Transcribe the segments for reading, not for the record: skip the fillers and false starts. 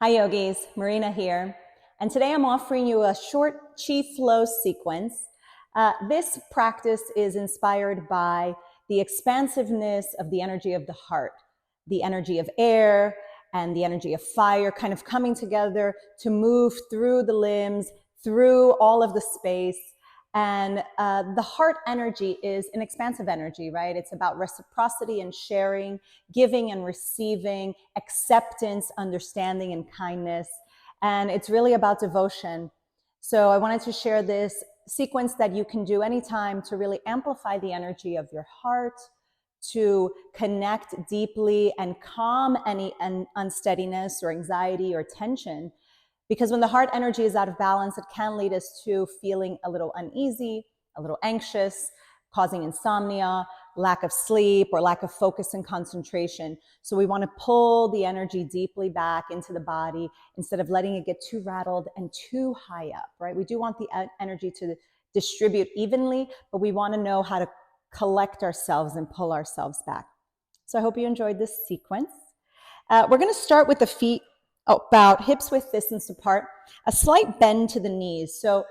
Hi yogis, Marina here. And today I'm offering you a short Qi flow sequence. This practice is inspired by the expansiveness of the energy of the heart, the energy of air and the energy of fire kind of coming together to move through the limbs, through all of the space. And the heart energy is an expansive energy, right? It's about reciprocity and sharing, giving and receiving, acceptance, understanding, and kindness. And it's really about devotion. So I wanted to share this sequence that you can do anytime to really amplify the energy of your heart, to connect deeply and calm any unsteadiness or anxiety or tension. Because when the heart energy is out of balance, it can lead us to feeling a little uneasy, a little anxious, causing insomnia, lack of sleep, or lack of focus and concentration. So we want to pull the energy deeply back into the body instead of letting it get too rattled and too high up, right? We do want the energy to distribute evenly, but we want to know how to collect ourselves and pull ourselves back. So I hope you enjoyed this sequence. We're going to start with the feet about hips width distance apart, a slight bend to the knees. So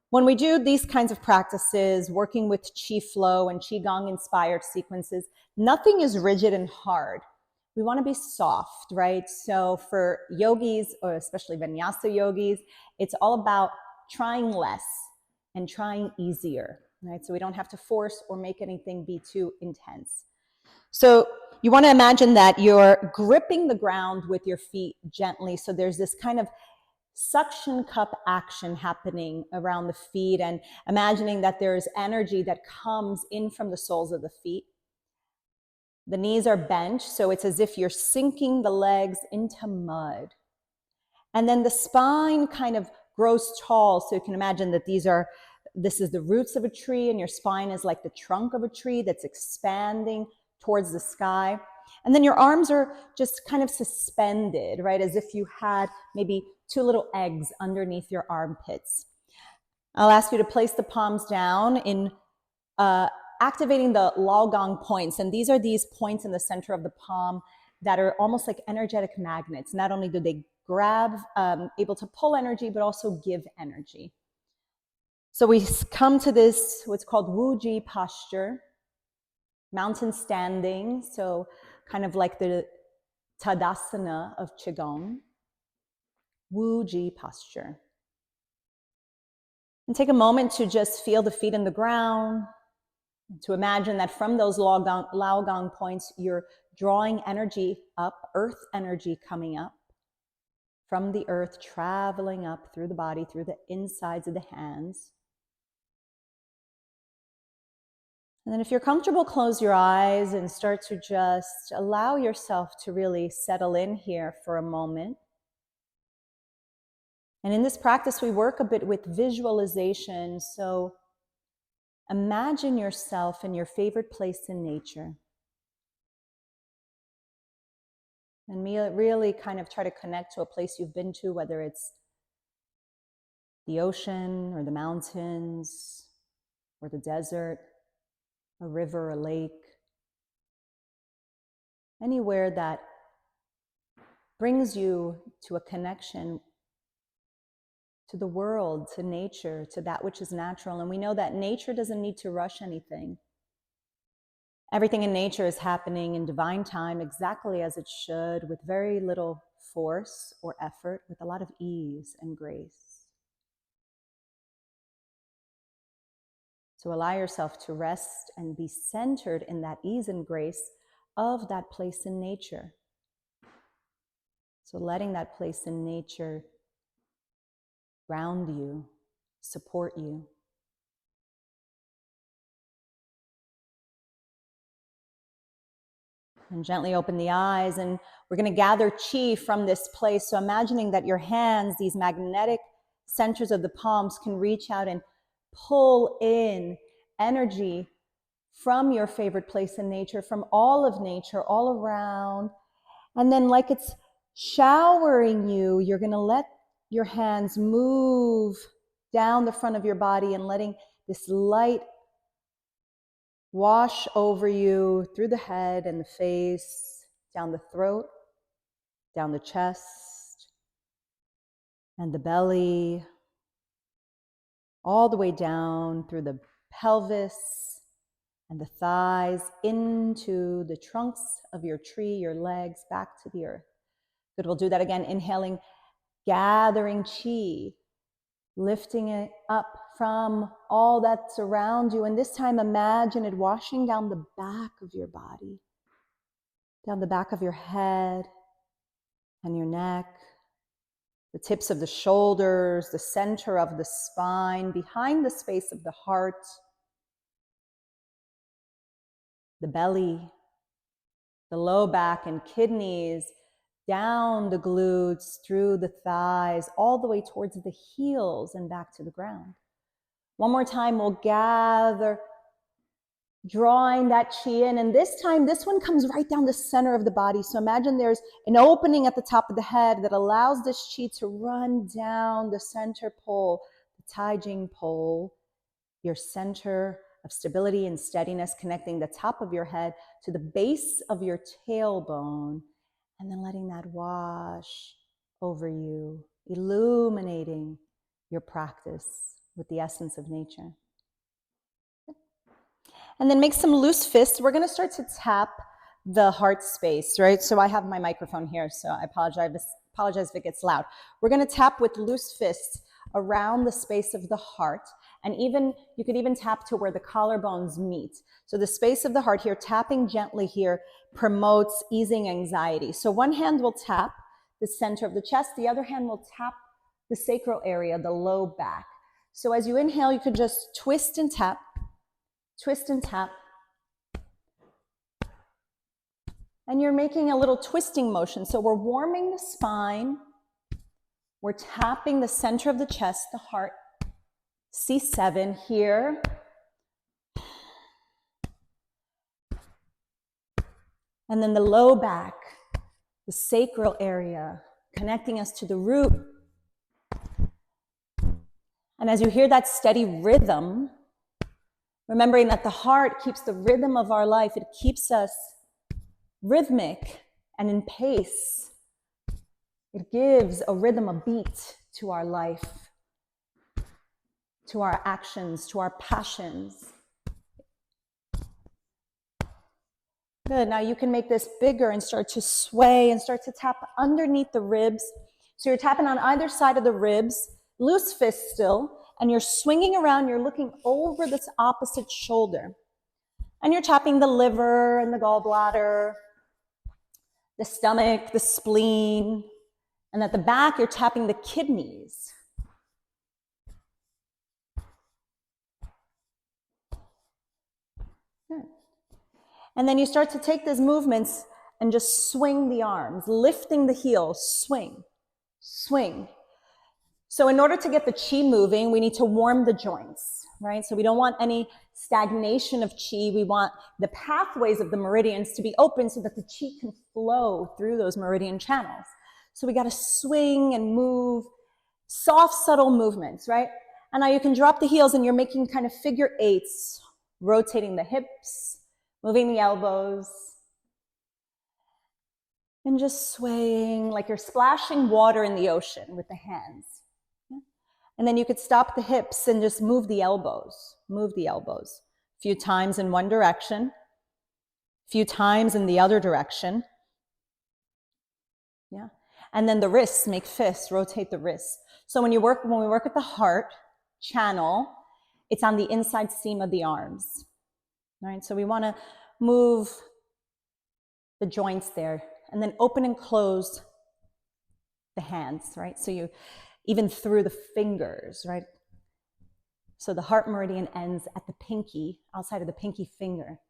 when we do these kinds of practices, working with Qi flow and Qi Gong inspired sequences, nothing is rigid and hard. We want to be soft, right? So for yogis, or especially vinyasa yogis, it's all about trying less and trying easier, right? So we don't have to force or make anything be too intense. So you want to imagine that you're gripping the ground with your feet gently. So there's this kind of suction cup action happening around the feet, and imagining that there's energy that comes in from the soles of the feet. The knees are bent, so it's as if you're sinking the legs into mud. And then the spine kind of grows tall. So you can imagine that this is the roots of a tree, and your spine is like the trunk of a tree that's expanding towards the sky. And then your arms are just kind of suspended, right? As if you had maybe two little eggs underneath your armpits. I'll ask you to place the palms down in activating the Qi points. And these are these points in the center of the palm that are almost like energetic magnets. Not only do they grab, able to pull energy, but also give energy. So we come to this, what's called Wu Ji posture, mountain standing. So kind of like the Tadasana of Qi Gong, Wu Ji posture. And take a moment to just feel the feet in the ground, to imagine that from those Qi points, you're drawing energy up, earth energy coming up from the earth, traveling up through the body, through the insides of the hands. And then if you're comfortable, close your eyes and start to just allow yourself to really settle in here for a moment. And in this practice, we work a bit with visualization. So imagine yourself in your favorite place in nature. And really kind of try to connect to a place you've been to, whether it's the ocean or the mountains or the desert, a river, a lake, anywhere that brings you to a connection to the world, to nature, to that which is natural. And we know that nature doesn't need to rush anything. Everything in nature is happening in divine time exactly as it should, with very little force or effort, with a lot of ease and grace. So allow yourself to rest and be centered in that ease and grace of that place in nature. So letting that place in nature ground you, support you. And gently open the eyes, and we're going to gather Qi from this place. So imagining that your hands, these magnetic centers of the palms, can reach out and pull in energy from your favorite place in nature, from all of nature, all around. And then like it's showering you, you're going to let your hands move down the front of your body and letting this light wash over you through the head and the face, down the throat, down the chest, and the belly, all the way down through the pelvis and the thighs into the trunks of your tree, your legs back to the earth. Good, we'll do that again, inhaling, gathering chi, lifting it up from all that's around you. And this time, imagine it washing down the back of your body, down the back of your head and your neck, the tips of the shoulders, the center of the spine, behind the space of the heart, the belly, the low back and kidneys, down the glutes, through the thighs, all the way towards the heels and back to the ground. One more time, we'll gather, drawing that chi in. And this time, this one comes right down the center of the body. So imagine there's an opening at the top of the head that allows this chi to run down the center pole, the Taijing pole, your center of stability and steadiness, connecting the top of your head to the base of your tailbone, and then letting that wash over you, illuminating your practice with the essence of nature. And then make some loose fists. We're going to start to tap the heart space, right? So I have my microphone here, so I apologize if it gets loud. We're going to tap with loose fists around the space of the heart. And you could even tap to where the collarbones meet. So the space of the heart here, tapping gently here, promotes easing anxiety. So one hand will tap the center of the chest. The other hand will tap the sacral area, the low back. So as you inhale, you could just twist and tap, twist and tap. And you're making a little twisting motion. So we're warming the spine. We're tapping the center of the chest, the heart. C7 here. And then the low back, the sacral area, connecting us to the root. And as you hear that steady rhythm, remembering that the heart keeps the rhythm of our life, it keeps us rhythmic and in pace. It gives a rhythm, a beat to our life, to our actions, to our passions. Good, now you can make this bigger and start to sway and start to tap underneath the ribs. So you're tapping on either side of the ribs, loose fist still, and you're swinging around, you're looking over this opposite shoulder. And you're tapping the liver and the gallbladder, the stomach, the spleen, and at the back, you're tapping the kidneys. Good. And then you start to take these movements and just swing the arms, lifting the heels, swing, swing. So in order to get the chi moving, we need to warm the joints, right? So we don't want any stagnation of chi. We want the pathways of the meridians to be open so that the chi can flow through those meridian channels. So we got to swing and move, soft, subtle movements, right? And now you can drop the heels and you're making kind of figure eights, rotating the hips, moving the elbows, and just swaying like you're splashing water in the ocean with the hands. And then you could stop the hips and just move the elbows, a few times in one direction, a few times in the other direction. Yeah. And then the wrists, make fists, rotate the wrists. So when we work with the heart channel, it's on the inside seam of the arms, right? So we want to move the joints there and then open and close the hands, right? So you, even through the fingers, right? So the heart meridian ends at the pinky, outside of the pinky finger.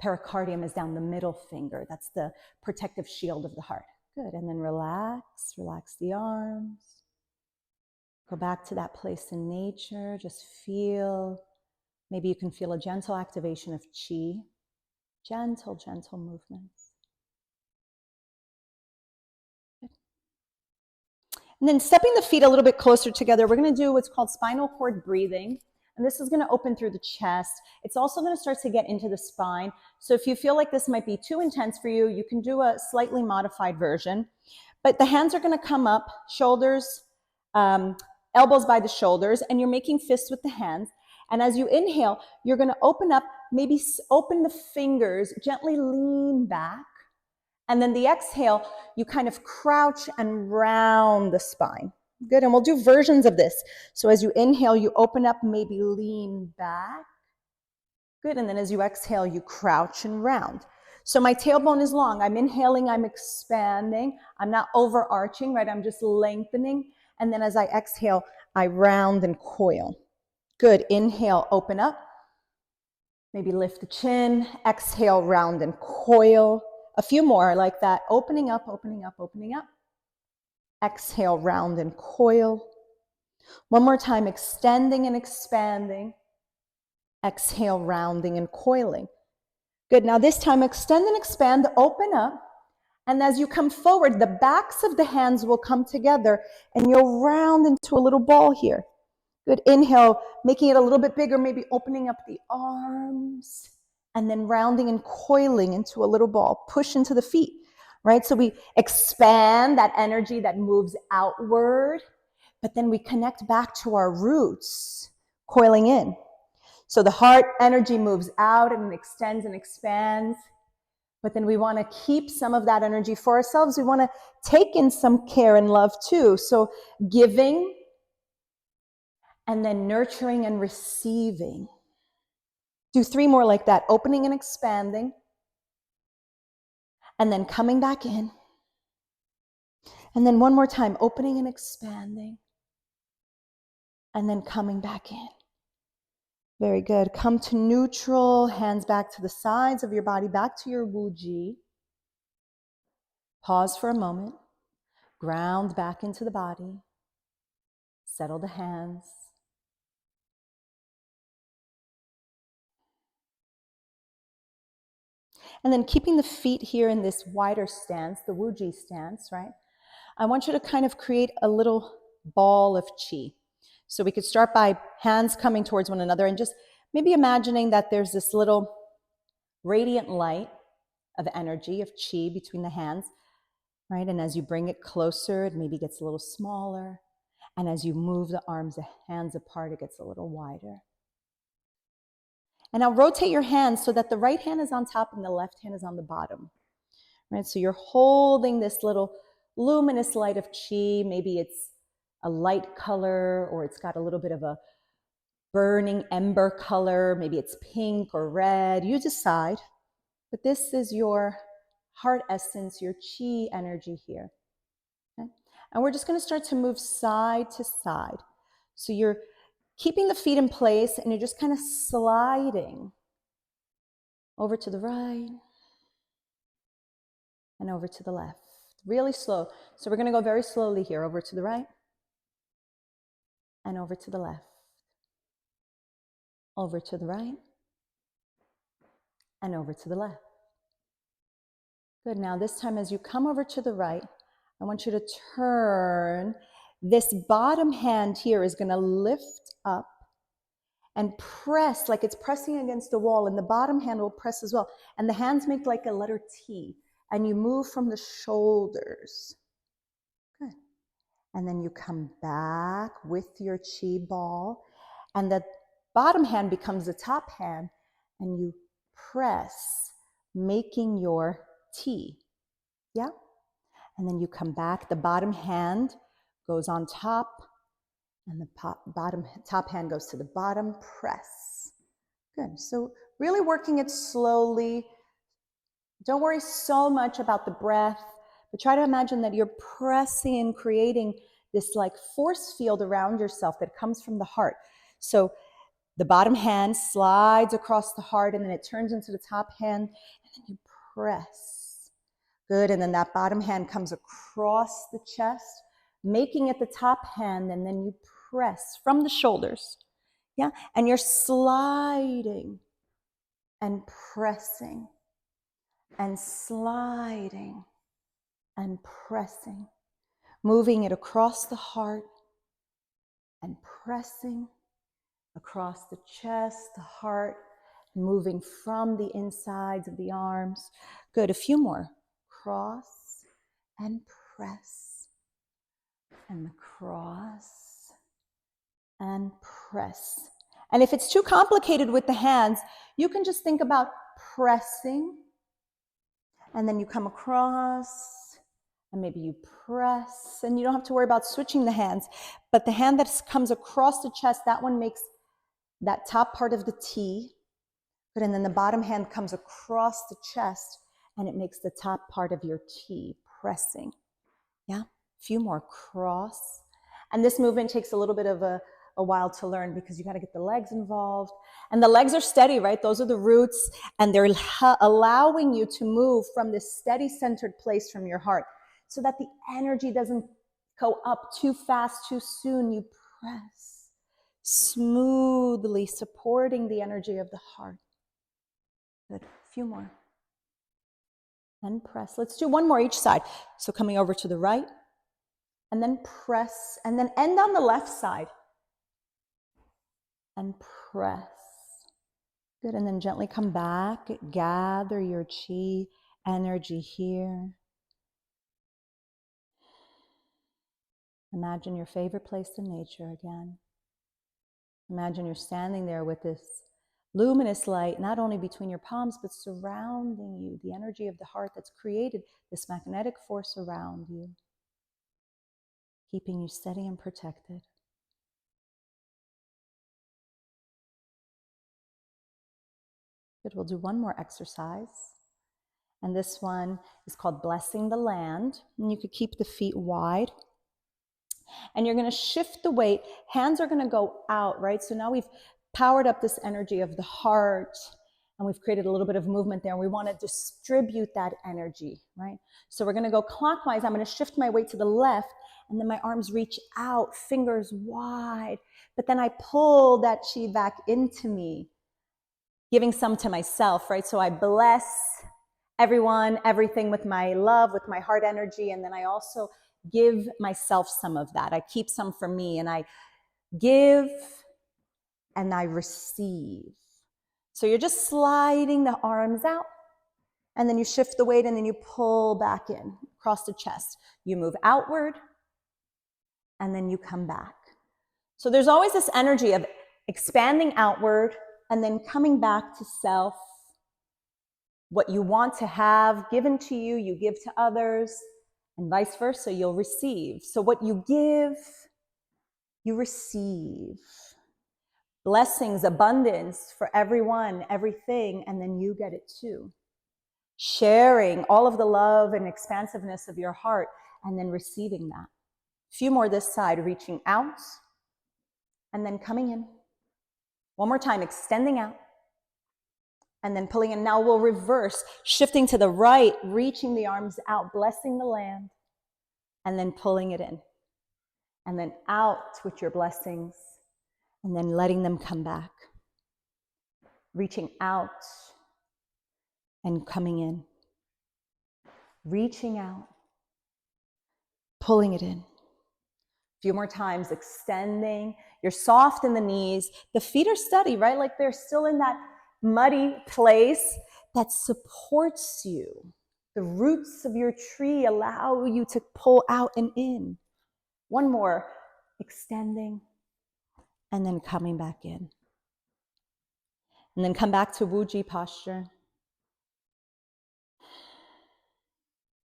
Pericardium is down the middle finger. That's the protective shield of the heart. Good, and then relax the arms. Go back to that place in nature. Just feel, maybe you can feel a gentle activation of chi. Gentle, gentle movements. Good. And then stepping the feet a little bit closer together, we're going to do what's called spinal cord breathing. And this is going to open through the chest. It's also going to start to get into the spine. So if you feel like this might be too intense for you, you can do a slightly modified version. But the hands are going to come up, shoulders, elbows by the shoulders, and you're making fists with the hands. And as you inhale, you're going to open up, maybe open the fingers, gently lean back. And then the exhale, you kind of crouch and round the spine. Good, and we'll do versions of this. So as you inhale, you open up, maybe lean back. Good, and then as you exhale, you crouch and round. So my tailbone is long. I'm inhaling, I'm expanding. I'm not overarching, right? I'm just lengthening. And then as I exhale, I round and coil. Good, inhale, open up. Maybe lift the chin. Exhale, round and coil. A few more like that. Opening up, opening up, opening up. Exhale, round and coil. One more time, extending and expanding. Exhale, rounding and coiling. Good, now this time extend and expand, open up. And as you come forward, the backs of the hands will come together and you'll round into a little ball here. Good, inhale, making it a little bit bigger, maybe opening up the arms and then rounding and coiling into a little ball. Push into the feet, right? So we expand that energy that moves outward, but then we connect back to our roots, coiling in. So the heart energy moves out and extends and expands, but then we want to keep some of that energy for ourselves. We want to take in some care and love too. So giving and then nurturing and receiving. Do 3 more like that, opening and expanding, and then coming back in. And then one more time, opening and expanding, and then coming back in. Very good. Come to neutral, hands back to the sides of your body, back to your Wu Ji. Pause for a moment. Ground back into the body. Settle the hands. And then keeping the feet here in this wider stance, the Wu Ji stance, right? I want you to kind of create a little ball of Qi. So we could start by hands coming towards one another and just maybe imagining that there's this little radiant light of energy, of Qi between the hands, right? And as you bring it closer, it maybe gets a little smaller. And as you move the arms, the hands apart, it gets a little wider. And now rotate your hands so that the right hand is on top and the left hand is on the bottom, right? So you're holding this little luminous light of Qi. Maybe it's a light color or it's got a little bit of a burning ember color. Maybe it's pink or red. You decide. But this is your heart essence, your Qi energy here. Okay? And we're just going to start to move side to side. So you're keeping the feet in place and you're just kind of sliding over to the right and over to the left. Really slow. So we're going to go very slowly here, over to the right and over to the left. Over to the right and over to the left. Good. Now this time as you come over to the right, I want you to turn. This bottom hand here is going to lift up and press like it's pressing against the wall, and the bottom hand will press as well. And the hands make like a letter T, and you move from the shoulders. Good. And then you come back with your Qi ball, and the bottom hand becomes the top hand, and you press, making your T. Yeah? And then you come back, the bottom hand goes on top, and the top hand goes to the bottom, press. Good. So really working it slowly. Don't worry so much about the breath, but try to imagine that you're pressing and creating this like force field around yourself that comes from the heart. So the bottom hand slides across the heart, and then it turns into the top hand, and then you press. Good, and then that bottom hand comes across the chest, making it the top hand, and then you press from the shoulders. Yeah, and you're sliding and pressing and sliding and pressing, moving it across the heart and pressing across the chest, the heart, moving from the insides of the arms. Good, a few more. Cross and press, and across, and press. And if it's too complicated with the hands, you can just think about pressing, and then you come across, and maybe you press, and you don't have to worry about switching the hands. But the hand that comes across the chest, that one makes that top part of the T. Good, and then the bottom hand comes across the chest, and it makes the top part of your T, pressing. Yeah, a few more, cross. And this movement takes a little bit of a while to learn because you got to get the legs involved. And the legs are steady, right? Those are the roots, and they're allowing you to move from this steady centered place from your heart so that the energy doesn't go up too fast, too soon. You press smoothly, supporting the energy of the heart. Good, a few more. And press. Let's do one more each side. So coming over to the right, and then press, and then end on the left side. And press. Good, and then gently come back, gather your chi energy here. Imagine your favorite place in nature again. Imagine you're standing there with this luminous light, not only between your palms, but surrounding you, the energy of the heart that's created this magnetic force around you, keeping you steady and protected. Good, we'll do one more exercise. And this one is called Blessing the Land. And you could keep the feet wide. And you're going to shift the weight. Hands are going to go out, right? So now we've powered up this energy of the heart, and we've created a little bit of movement there. And we want to distribute that energy, right? So we're going to go clockwise. I'm going to shift my weight to the left, and then my arms reach out, fingers wide. But then I pull that chi back into me, giving some to myself, right? So I bless everyone, everything with my love, with my heart energy, and then I also give myself some of that. I keep some for me, and I give and I receive. So you're just sliding the arms out, and then you shift the weight, and then you pull back in across the chest. You move outward, and then you come back. So there's always this energy of expanding outward and then coming back to self. What you want to have given to you, you give to others, and vice versa, you'll receive. So what you give, you receive. Blessings, abundance for everyone, everything, and then you get it too. Sharing all of the love and expansiveness of your heart, and then receiving that. A few more this side, reaching out, and then coming in. One more time, extending out, and then pulling in. Now we'll reverse, shifting to the right, reaching the arms out, blessing the land, and then pulling it in. And then out with your blessings, and then letting them come back. Reaching out and coming in. Reaching out, pulling it in. A few more times, extending. You're soft in the knees. The feet are steady, right? Like they're still in that muddy place that supports you. The roots of your tree allow you to pull out and in. One more, extending, and then coming back in. And then come back to Wuji posture.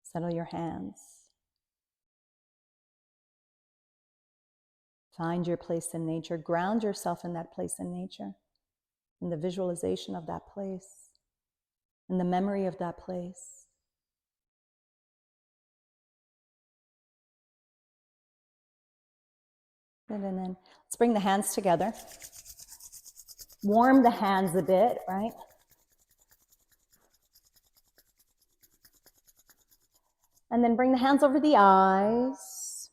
Settle your hands. Find your place in nature. Ground yourself in that place in nature, in the visualization of that place, in the memory of that place. Good, and then let's bring the hands together. Warm the hands a bit, right? And then bring the hands over the eyes.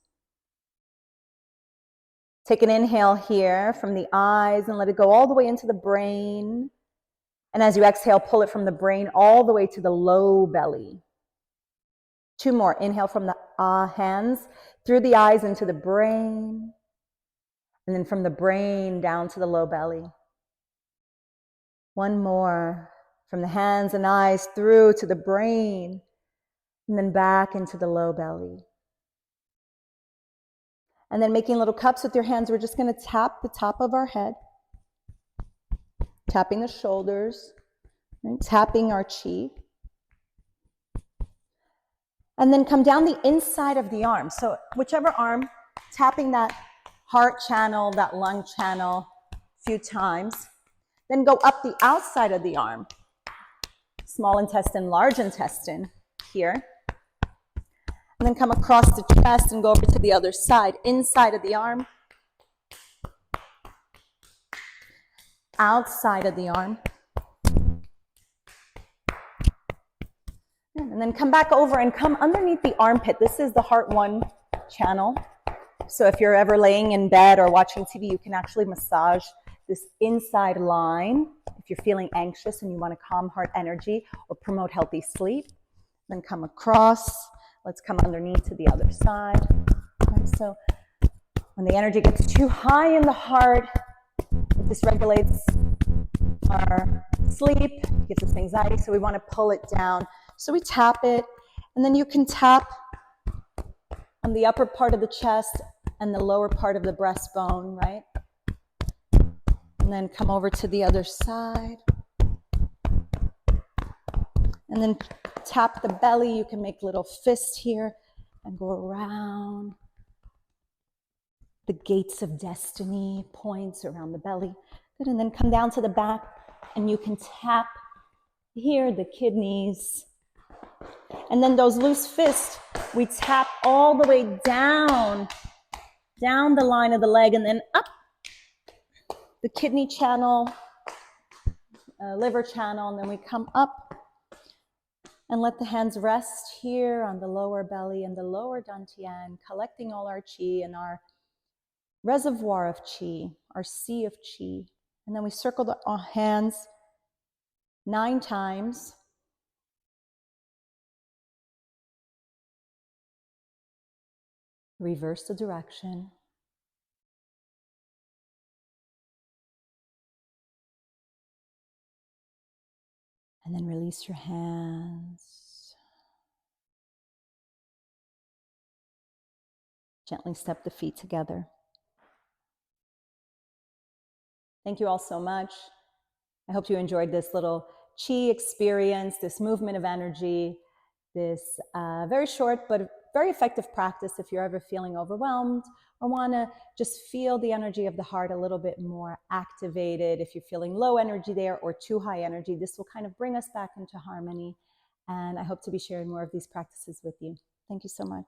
Take an inhale here from the eyes and let it go all the way into the brain. And as you exhale, pull it from the brain all the way to the low belly. Two more. Inhale from the hands, through the eyes into the brain. And then from the brain down to the low belly. One more. From the hands and eyes through to the brain. And then back into the low belly. And then making little cups with your hands, we're just going to tap the top of our head, tapping the shoulders, right? Tapping our chi. And then come down the inside of the arm. So whichever arm, tapping that heart channel, that lung channel a few times. Then go up the outside of the arm. Small intestine, large intestine here. And then come across the chest and go over to the other side, inside of the arm, outside of the arm. And then come back over and come underneath the armpit. This is the heart one channel. So if you're ever laying in bed or watching TV, you can actually massage this inside line if you're feeling anxious and you want to calm heart energy or promote healthy sleep. Then come across. Let's come underneath to the other side. Okay, so when the energy gets too high in the heart, it dysregulates our sleep, gives us anxiety, so we want to pull it down. So we tap it, and then you can tap on the upper part of the chest and the lower part of the breastbone, right? And then come over to the other side. And then tap the belly. You can make little fists here and go around the gates of destiny, points around the belly. Good, and then come down to the back, and you can tap here, the kidneys. And then those loose fists, we tap all the way down the line of the leg, and then up the kidney channel, liver channel, and then we come up and let the hands rest here on the lower belly and the lower dantian, collecting all our qi and our reservoir of qi, our sea of qi. And then we circle the hands 9 times. Reverse the direction. And then release your hands. Gently step the feet together. Thank you all so much. I hope you enjoyed this little Qi experience, this movement of energy, this very short but very effective practice if you're ever feeling overwhelmed or want to just feel the energy of the heart a little bit more activated. If you're feeling low energy there or too high energy, this will kind of bring us back into harmony. And I hope to be sharing more of these practices with you. Thank you so much.